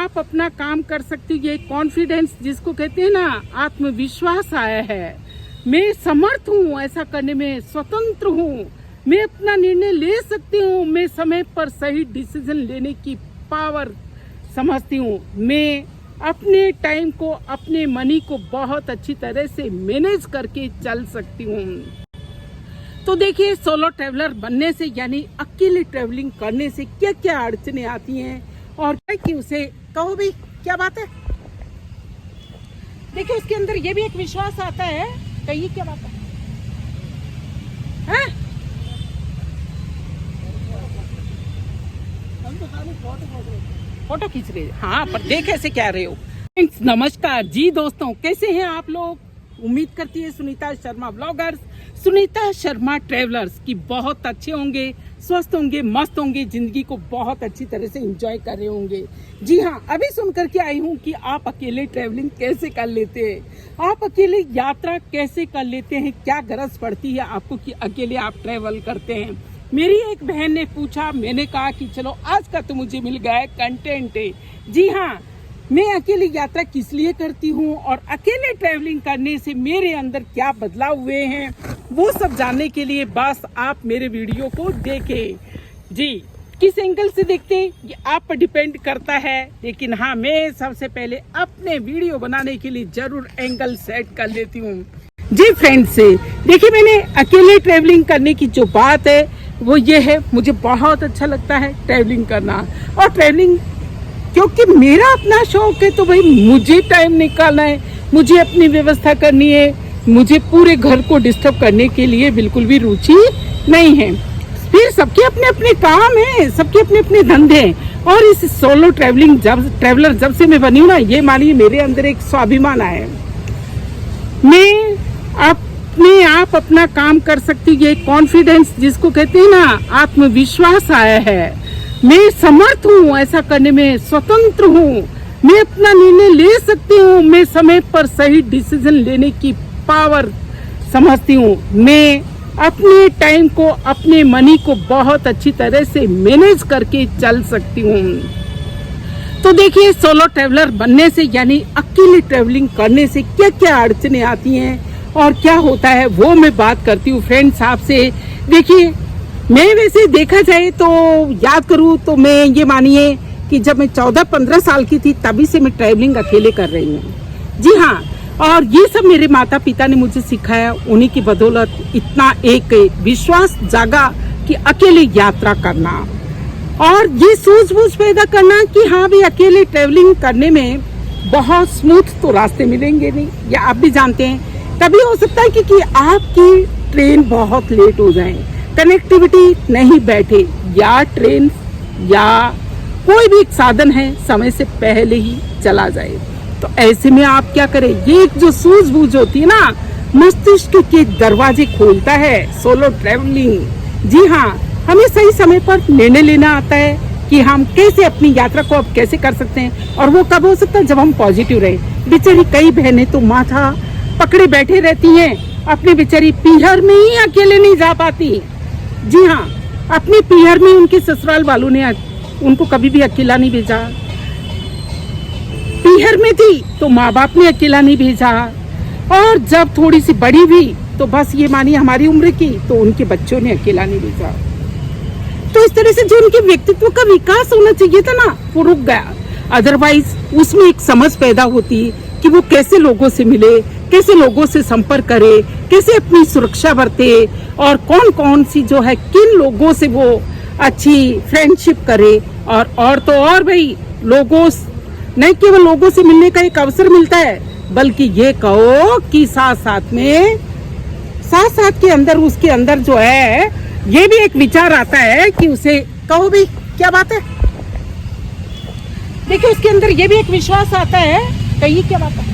आप अपना काम कर सकती हो, ये कॉन्फिडेंस जिसको कहते हैं ना, आत्मविश्वास आया है। मैं समर्थ हूँ, ऐसा करने में स्वतंत्र हूँ, मैं अपना निर्णय ले सकती हूँ, मैं समय पर सही डिसीजन लेने की पावर समझती हूँ, मैं अपने टाइम को, अपने मनी को बहुत अच्छी तरह से मैनेज करके चल सकती हूँ। तो देखिए, सोलो ट्रैवलर बनने से यानी अकेले ट्रैवलिंग करने से क्या क्या अड़चने आती हैं और क्या कि उसे कहो भी क्या बात है। देखिए, उसके अंदर ये भी एक विश्वास आता है, कहिए क्या बात है, हैं? फोटो खींच रहे हैं, हाँ, पर देख ऐसे क्या रहे हो। नमस्कार जी दोस्तों, कैसे हैं आप लोग? उम्मीद करती है सुनीता शर्मा ब्लॉगर्स, सुनीता शर्मा ट्रेवलर्स की बहुत अच्छे होंगे, स्वस्थ होंगे, मस्त होंगे, जिंदगी को बहुत अच्छी तरह से एंजॉय कर रहे होंगे। जी हाँ, अभी सुन करके आई हूँ कि आप अकेले ट्रैवलिंग कैसे कर लेते हैं, आप अकेले यात्रा कैसे कर लेते हैं, क्या गरज पड़ती है आपको कि अकेले आप ट्रैवल करते हैं। मेरी एक बहन ने पूछा, मैंने कहा कि चलो आज का तो मुझे मिल गया है कंटेंट है। जी हाँ, मैं अकेली यात्रा किस लिए करती हूँ और अकेले ट्रैवलिंग करने से मेरे अंदर क्या बदलाव हुए हैं, वो सब जानने के लिए बस आप मेरे वीडियो को देखें। जी, किस एंगल से देखते हैं ये आप पर डिपेंड करता है, लेकिन हाँ, मैं सबसे पहले अपने वीडियो बनाने के लिए जरूर एंगल सेट कर लेती हूँ। जी फ्रेंड्स, देखिए, मैंने अकेले ट्रैवलिंग करने की जो बात है वो ये है, मुझे बहुत अच्छा लगता है ट्रैवलिंग करना। और ट्रैवलिंग क्योंकि मेरा अपना शौक है, तो भाई मुझे टाइम निकालना है, मुझे अपनी व्यवस्था करनी है, मुझे पूरे घर को डिस्टर्ब करने के लिए बिल्कुल भी रुचि नहीं है। फिर सबके अपने अपने काम है, सबके अपने अपने धंधे हैं। और इस सोलो ट्रैवलर जब से मैं बनी हूँ ना, ये मानिए मेरे अंदर एक स्वाभिमान आया है। मैं अपने आप अपना काम कर सकती हूँ, ये कॉन्फिडेंस जिसको कहते हैं ना, आत्मविश्वास आया है। मैं समर्थ हूँ, ऐसा करने में स्वतंत्र हूँ, मैं अपना निर्णय ले सकती हूँ, मैं समय पर सही डिसीजन लेने की पावर समझती हूँ, मैं अपने टाइम को, अपने मनी को बहुत अच्छी तरह से मैनेज करके चल सकती हूँ। तो देखिए, सोलो ट्रैवलर बनने से यानी अकेले ट्रैवलिंग करने से क्या क्या अड़चने आती हैं और क्या होता है, वो मैं बात करती हूँ फ्रेंड्स आपसे। देखिए, मैं वैसे देखा जाए तो याद करूँ तो मैं ये मानिए कि जब मैं 14-15 साल की थी तभी से मैं ट्रैवलिंग अकेले कर रही हूँ। जी हाँ, और ये सब मेरे माता पिता ने मुझे सिखाया, उन्हीं की बदौलत इतना एक विश्वास जागा कि अकेले यात्रा करना और ये सूझबूझ पैदा करना कि हाँ भी अकेले ट्रैवलिंग करने में बहुत स्मूथ तो रास्ते मिलेंगे नहीं, या आप भी जानते हैं कभी हो सकता है कि आपकी ट्रेन बहुत लेट हो जाए, कनेक्टिविटी नहीं बैठे, या ट्रेन या कोई भी एक साधन है समय से पहले ही चला जाए। तो ऐसे में आप क्या करें, ये एक जो सूझबूझ होती है ना, मस्तिष्क के दरवाजे खोलता है सोलो ट्रैवलिंग। जी हाँ, हमें सही समय पर निर्णय लेना आता है कि हम कैसे अपनी यात्रा को अब कैसे कर सकते हैं, और वो कब हो सकता है जब हम पॉजिटिव रहे। बेचारी कई बहनें तो माथा पकड़े बैठे रहती हैं, अपने बेचारी पीहर में ही अकेले नहीं जा पाती। जी हाँ, अपने पीहर में उनके ससुराल वालों ने उनको कभी भी अकेला नहीं भेजा, पीहर में थी तो माँ बाप ने अकेला नहीं भेजा, और जब थोड़ी सी बड़ी हुई तो बस ये मानिए हमारी उम्र की, तो उनके बच्चों ने अकेला नहीं भेजा। तो इस तरह से जो उनके व्यक्तित्व का विकास होना चाहिए था ना, वो रुक गया। अदरवाइज उसमें एक समझ पैदा होती कि वो कैसे लोगों से मिले, कैसे लोगों से संपर्क करे, कैसे अपनी सुरक्षा बरते, और कौन कौन सी जो है किन लोगों से वो अच्छी फ्रेंडशिप करे। और तो और भाई, लोगों नहीं केवल लोगों से मिलने का एक अवसर मिलता है, बल्कि ये कहो कि साथ साथ के अंदर उसके अंदर जो है ये भी एक विचार आता है कि उसे कहो भी क्या बात है। देखिए, उसके अंदर ये भी एक विश्वास आता है, कहिए क्या बात है,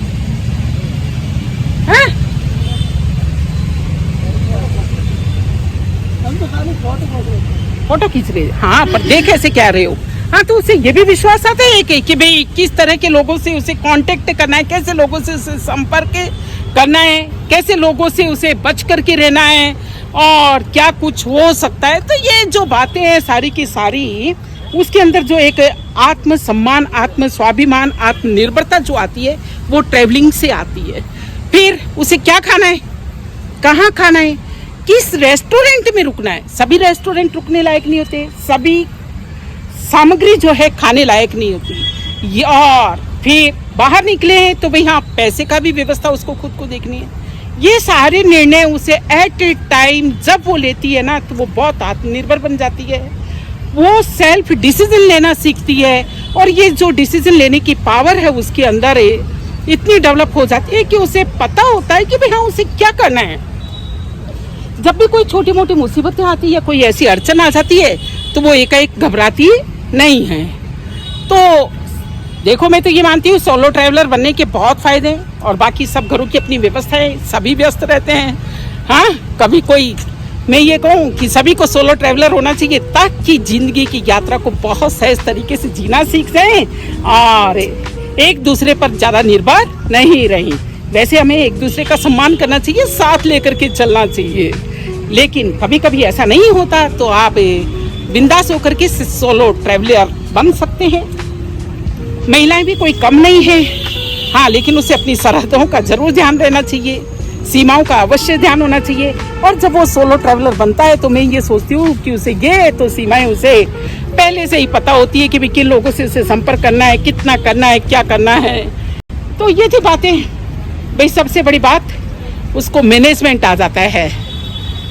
हैं? फोटो खींच रहे हैं, हाँ, पर देख ऐसे क्या रहे हो। हाँ, तो उसे ये भी विश्वास आता है कि भाई किस तरह के लोगों से उसे कांटेक्ट करना है, कैसे लोगों से उसे संपर्क करना है, कैसे लोगों से उसे बच करके रहना है, और क्या कुछ हो सकता है। तो ये जो बातें हैं सारी की सारी उसके अंदर जो एक आत्मसम्मान, आत्म स्वाभिमान, आत्मनिर्भरता जो आती है वो ट्रैवलिंग से आती है। फिर उसे क्या खाना है, कहाँ खाना है, किस रेस्टोरेंट में रुकना है। सभी रेस्टोरेंट रुकने लायक नहीं होते, सभी सामग्री जो है खाने लायक नहीं होती। ये और फिर बाहर निकले हैं तो भाई हाँ, पैसे का भी व्यवस्था उसको खुद को देखनी है। ये सारे निर्णय उसे एट ए टाइम जब वो लेती है ना, तो वो बहुत आत्मनिर्भर बन जाती है। वो सेल्फ डिसीजन लेना सीखती है, और ये जो डिसीजन लेने की पावर है उसके अंदर इतनी डेवलप हो जाती है कि उसे पता होता है कि भाई हाँ, उसे क्या करना है। जब भी कोई छोटी मोटी मुसीबतें आती है या कोई ऐसी अड़चन आ जाती है तो वो एकाएक घबराती नहीं है। तो देखो, मैं तो ये मानती हूँ सोलो ट्रैवलर बनने के बहुत फायदे हैं, और बाकी सब घरों की अपनी व्यवस्था है, सभी व्यस्त रहते हैं। हाँ, कभी कोई, मैं ये कहूँ कि सभी को सोलो ट्रैवलर होना चाहिए ताकि जिंदगी की यात्रा को बहुत सहज तरीके से जीना सीख जाएं और एक दूसरे पर ज़्यादा निर्भर नहीं रही। वैसे हमें एक दूसरे का सम्मान करना चाहिए, साथ लेकर के चलना चाहिए, लेकिन कभी कभी ऐसा नहीं होता तो आप बिंदास होकर के सोलो ट्रैवलर बन सकते हैं। महिलाएं भी कोई कम नहीं है, हाँ, लेकिन उसे अपनी सरहदों का जरूर ध्यान रहना चाहिए, सीमाओं का अवश्य ध्यान होना चाहिए। और जब वो सोलो ट्रैवलर बनता है तो मैं ये सोचती हूँ कि उसे ये तो सीमाएं उसे पहले से ही पता होती है कि भी किन लोगों से उसे संपर्क करना है, कितना करना है, क्या करना है। तो ये थी बातें। भाई सबसे बड़ी बात, उसको मैनेजमेंट आ जाता है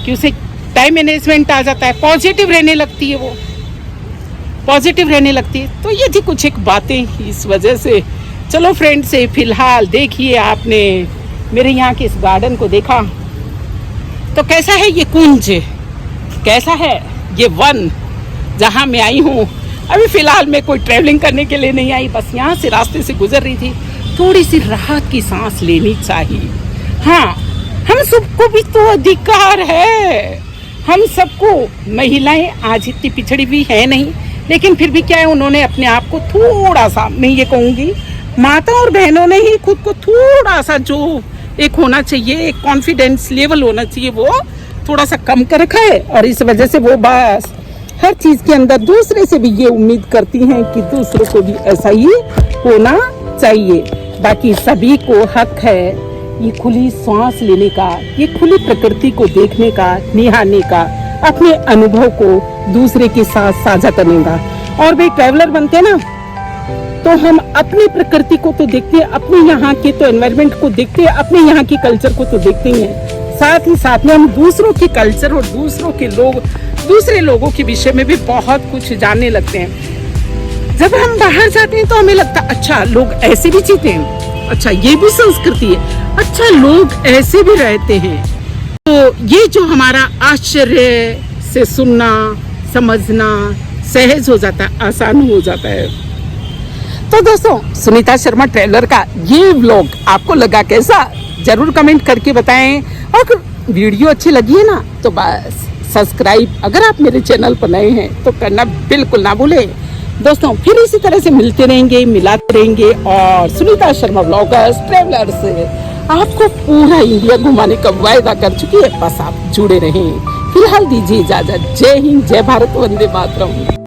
कि उसे टाइम मैनेजमेंट आ जाता है, पॉजिटिव रहने लगती है, वो पॉजिटिव रहने लगती है। तो ये थी कुछ एक बातें इस वजह से। चलो फ्रेंड से फिलहाल देखिए, आपने मेरे यहाँ के इस गार्डन को देखा तो कैसा है ये कुंज, कैसा है ये वन जहाँ मैं आई हूँ। अभी फिलहाल मैं कोई ट्रैवलिंग करने के लिए नहीं आई, बस यहाँ से रास्ते से गुजर रही थी। थोड़ी सी राहत की सांस लेनी चाहिए। हाँ, हम सबको भी तो अधिकार है, हम सबको। महिलाएं आज इतनी पिछड़ी भी है नहीं, लेकिन फिर भी क्या है, उन्होंने अपने आप को थोड़ा सा, मैं ये कहूँगी माता और बहनों ने ही खुद को थोड़ा सा जो एक होना चाहिए, एक कॉन्फिडेंस लेवल होना चाहिए, वो थोड़ा सा कम कर रखा है। और इस वजह से वो बस हर चीज के अंदर दूसरे से भी ये उम्मीद करती हैं कि दूसरों को भी ऐसा ही होना चाहिए। बाकी सभी को हक है ये खुली सांस लेने का, ये खुली प्रकृति को देखने का, निहारने का, अपने अनुभव को दूसरे के साथ साझा करने का। और भाई ट्रैवलर बनते हैं ना, तो हम अपनी प्रकृति को तो देखते हैं, अपने यहाँ के तो एनवायरनमेंट को देखते हैं, अपने यहाँ की कल्चर को तो देखते ही हैं, साथ ही साथ में हम दूसरों की कल्चर और दूसरों के लोग, दूसरे लोगों के विषय में भी बहुत कुछ जानने लगते हैं। जब हम बाहर जाते हैं तो हमें लगता है अच्छा, लोग ऐसे भी जीते हैं, अच्छा ये भी संस्कृति है, अच्छा लोग ऐसे भी रहते हैं। तो ये जो हमारा आश्चर्य से सुनना, समझना सहज हो जाता है, आसान हो जाता है। तो दोस्तों, सुनीता शर्मा ट्रैवलर का ये व्लॉग आपको लगा कैसा, जरूर कमेंट करके बताएं। और वीडियो अच्छी लगी है ना तो बस सब्सक्राइब, अगर आप मेरे चैनल पर नए हैं तो करना बिल्कुल ना भूलें। दोस्तों, फिर इसी तरह से मिलते रहेंगे, मिलाते रहेंगे। और सुनीता शर्मा व्लॉगर्स ट्रैवलर्स आपको पूरा इंडिया घुमाने का वायदा कर चुकी है, बस आप जुड़े रहें। फिलहाल दीजिए इजाजत। जय हिंद, जय भारत, वंदे मातरम।